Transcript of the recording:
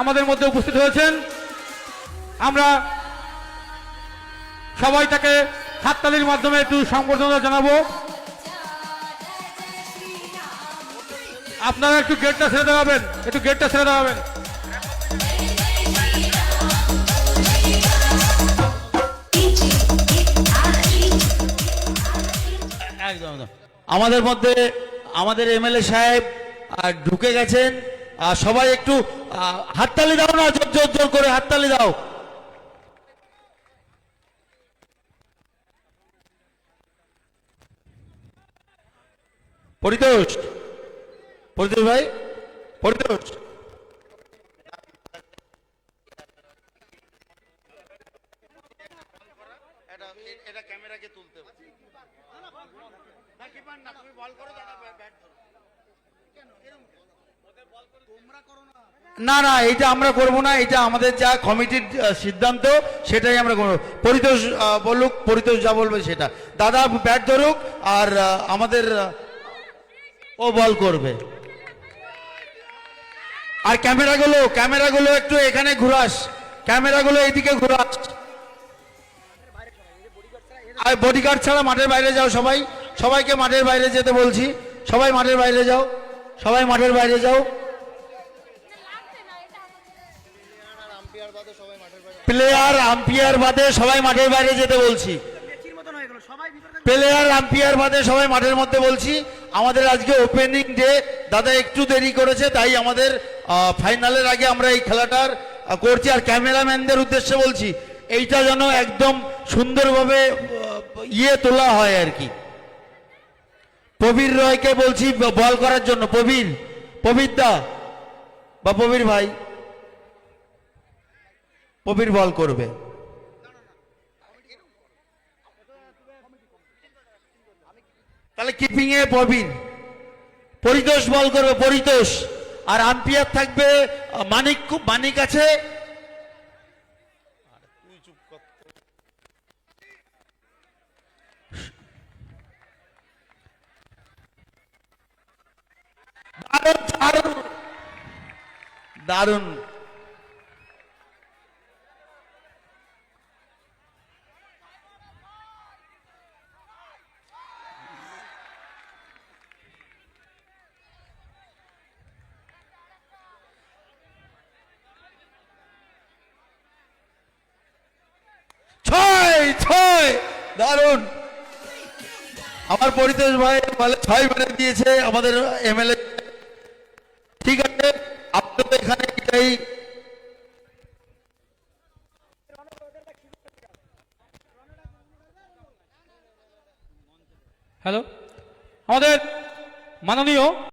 আমাদের মধ্যে উপস্থিত হয়েছেন। আমরা সবাই তাকে হাততালির মাধ্যমে একটু সংবর্ধনা জানাবো। আপনারা একটু গেটটা ছেড়ে দেওয়াবেন, একটু গেটটা ছেড়ে দেওয়াবেন। একদম আমাদের মধ্যে আমাদের এমএলএ সাহেব ঢুকে গেছেন। সবাই একটু হাততালি দাও না, জোর জোর জোর করে হাততালি দাও। পরিতোষ, পরিতোষ ভাই, পরিতোষ এটা ক্যামেরাকে তুলতে না না, এটা আমরা করব না, এটা আমাদের যা কমিটির সিদ্ধান্ত সেটাই আমরা করব। পরিতোষ বলুক, পরিতোষ যা বলবে সেটা। দাদা ব্যাট ধরুক আর আমাদের ও বল করবে। আর ক্যামেরাগুলো একটু এখানে ঘুরাস, ক্যামেরাগুলো এইদিকে ঘুরাস। আর বডিগার্ড ছাড়া মাঠের বাইরে যাও সবাই, সবাইকে মাঠের বাইরে যেতে বলছি। সবাই মাঠের বাইরে যাও, সবাই মাঠের বাইরে যাও। প্লেয়ার আম্পায়ার বাদে সবাই মাঠের বাইরে যেতে বলছি। প্লেয়ার আম্পায়ার বাদে সবাই মাঠের মধ্যে বলছি। আমাদের আজকে ওপেনিং ডে, দাদা একটু দেরি করেছে, তাই আমাদের ফাইনালের আগে আমরা এই খেলাটার করছি। আর ক্যামেরাম্যানদের উদ্দেশ্যে বলছি, এইটা যেন একদম সুন্দরভাবে তোলা হয় আর কি। প্রবীর রয়কে বলছি বল করার জন্য। প্রবীর দা বা প্রবীর ভাই, প্রবীর বল করবে। তাহলে কিপিং এ পরিতোষ বল করবে, পরিতোষ। আর আম্পায়ার থাকবে মানিক আছে। দারুণ দারুণ। আমার পরিতোষ ভাই বলে 6 মেরে দিয়েছে আমাদের এমএলএ। ঠিক আছে, আপনাদের এখানে এটাই। হ্যালো, আমাদের মাননীয়